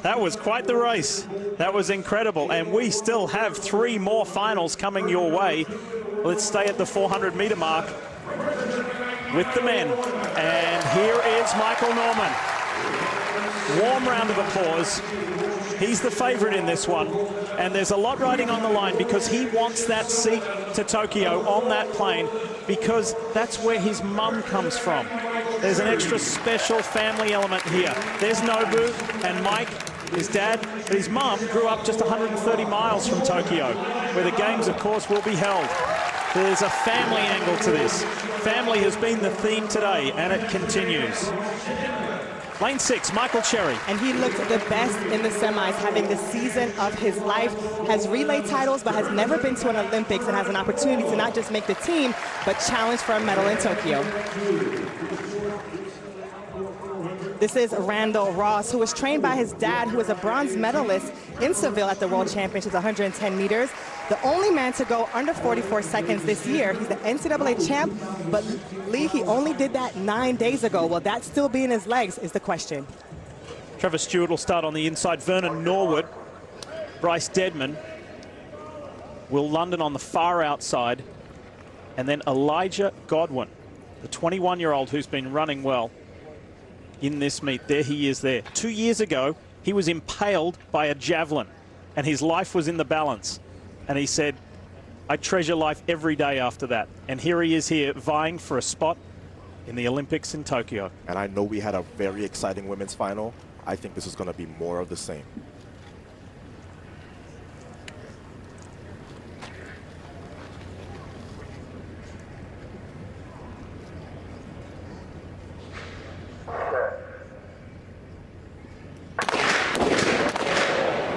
That was quite the race. That was incredible. And we still have 3 more finals coming your way. Let's stay at the 400-meter mark with the men. And here is Michael Norman. Warm round of applause. He's the favorite in this one. And there's a lot riding on the line because he wants that seat to Tokyo on that plane because that's where his mum comes from. There's an extra special family element here. There's Nobu and Mike, his dad, but his mum grew up just 130 miles from Tokyo, where the games, of course, will be held. There's a family angle to this. Family has been the theme today, and it continues. Lane 6, Michael Cherry. And he looked the best in the semis, having the season of his life. Has relay titles, but has never been to an Olympics and has an opportunity to not just make the team, but challenge for a medal in Tokyo. This is Randall Ross, who was trained by his dad, who was a bronze medalist in Seville at the World Championships, 110 meters. The only man to go under 44 seconds this year. He's the NCAA champ, but Lee, he only did that 9 days ago. Will that still be in his legs is the question. Trevor Stewart will start on the inside. Vernon Norwood, Bryce Deadman, Will London on the far outside, and then Elijah Godwin, the 21-year-old who's been running well in this meet. There he is there. 2 years ago, he was impaled by a javelin, and his life was in the balance. And he said, I treasure life every day after that. And here he is here vying for a spot in the Olympics in Tokyo. And I know we had a very exciting women's final. I think this is going to be more of the same.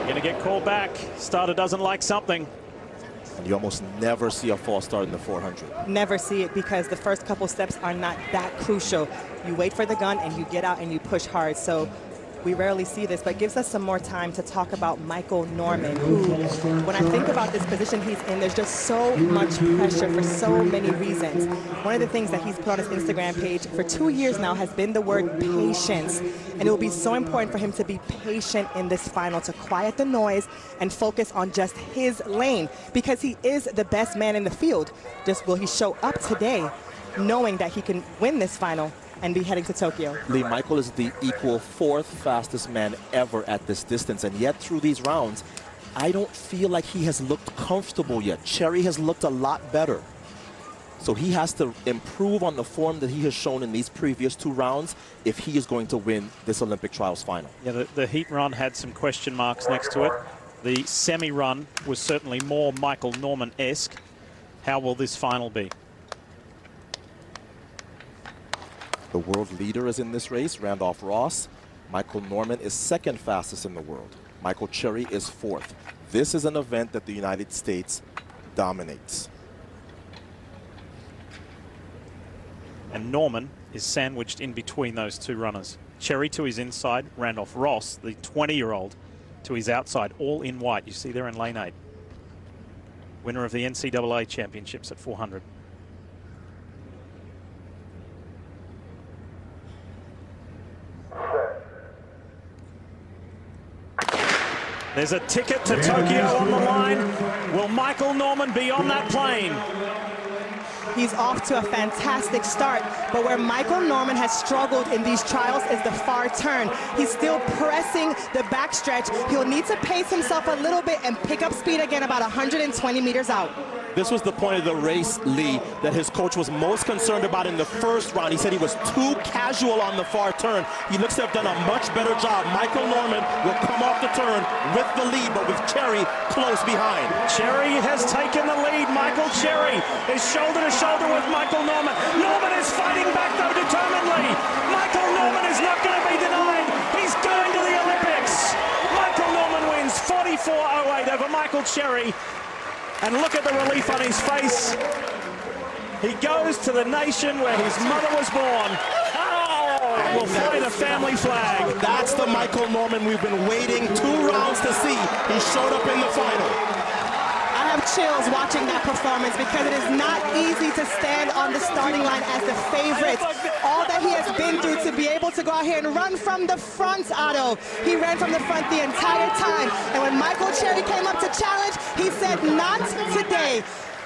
Gonna get called back. Starter doesn't like something. And you almost never see a false start in the 400. Never see it because the first couple steps are not that crucial. You wait for the gun and you get out and you push hard. So we rarely see this, but gives us some more time to talk about Michael Norman, who, when I think about this position he's in, there's just so much pressure for so many reasons. One of the things that he's put on his Instagram page for 2 years now has been the word patience. And it will be so important for him to be patient in this final, to quiet the noise and focus on just his lane, because he is the best man in the field. Just will he show up today knowing that he can win this final and be heading to Tokyo? Lee, Michael is the equal 4th fastest man ever at this distance, and yet through these rounds, I don't feel like he has looked comfortable yet. Cherry has looked a lot better. So he has to improve on the form that he has shown in these previous 2 rounds if he is going to win this Olympic trials final. Yeah, the heat run had some question marks next to it. The semi-run was certainly more Michael Norman-esque. How will this final be? The world leader is in this race, Randolph Ross. Michael Norman is 2nd fastest in the world. Michael Cherry is 4th. This is an event that the United States dominates. And Norman is sandwiched in between those 2 runners. Cherry to his inside, Randolph Ross, the 20-year-old, to his outside, all in white. You see there in lane 8. Winner of the NCAA championships at 400. There's a ticket to Tokyo on the line. Will Michael Norman be on that plane? He's off to a fantastic start, but where Michael Norman has struggled in these trials is the far turn. He's still pressing the backstretch. He'll need to pace himself a little bit and pick up speed again about 120 meters out. This was the point of the race, Lee, that his coach was most concerned about in the first round. He said he was too casual on the far turn. He looks to have done a much better job. Michael Norman will come off the turn with the lead, but with Cherry close behind. Cherry has taken the lead. Michael Cherry is shoulder to shoulder with Michael Norman. Norman is fighting back, though, determinedly. Michael Norman is not going to be denied. He's going to the Olympics. Michael Norman wins 44.08 over Michael Cherry. And look at the relief on his face. He goes to the nation where his mother was born. We'll fly the family flag. That's the Michael Norman we've been waiting 2 rounds to see. He showed up in the final. I have chills watching that performance because it is not easy to stand on the starting line as the favorite. All that he has been through to be able to go out here and run from the front, Otto. He ran from the front the entire time. And when Michael Cherry came up to challenge, he said, not today.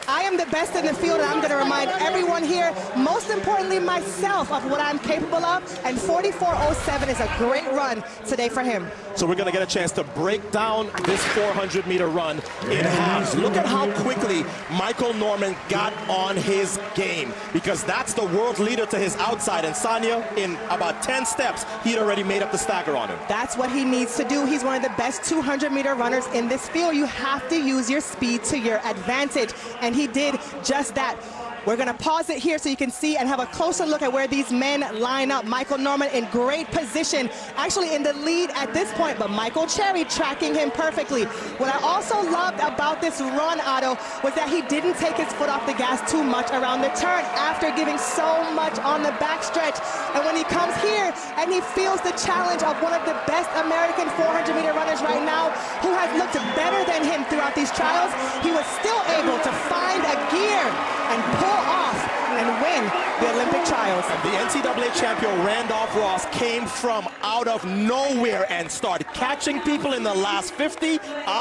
I am the best in the field, and I'm going to remind everyone here, most importantly myself, of what I'm capable of, and 44.07 is a great run today for him. So we're going to get a chance to break down this 400-meter run in halves. Look at how quickly Michael Norman got on his game, because that's the world leader to his outside, and Sonia, in about 10 steps, he'd already made up the stagger on him. That's what he needs to do. He's one of the best 200-meter runners in this field. You have to use your speed to your advantage, and he did just that. We're going to pause it here so you can see and have a closer look at where these men line up. Michael Norman in great position, actually in the lead at this point, but Michael Cherry tracking him perfectly. What I also loved about this run, Otto, was that he didn't take his foot off the gas too much around the turn after giving so much on the backstretch. And when he comes here and he feels the challenge of one of the best American 400-meter runners right now, who has looked better than him throughout these trials, he was still able to find a gear and pull off and win the Olympic trials. The NCAA champion Randolph Ross came from out of nowhere and started catching people in the last 50, a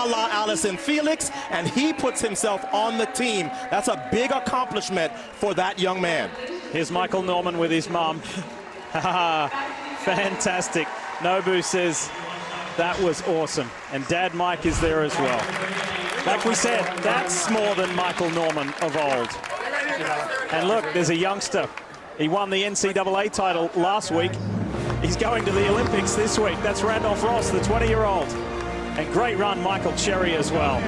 la Allison Felix, and he puts himself on the team. That's a big accomplishment for that young man. Here's Michael Norman with his mom. Fantastic. Nobu says that was awesome. And Dad Mike is there as well. Like we said, that's more than Michael Norman of old. And look, there's a youngster. He won the NCAA title last week. He's going to the Olympics this week. That's Randolph Ross, the 20-year-old. And great run, Michael Cherry as well.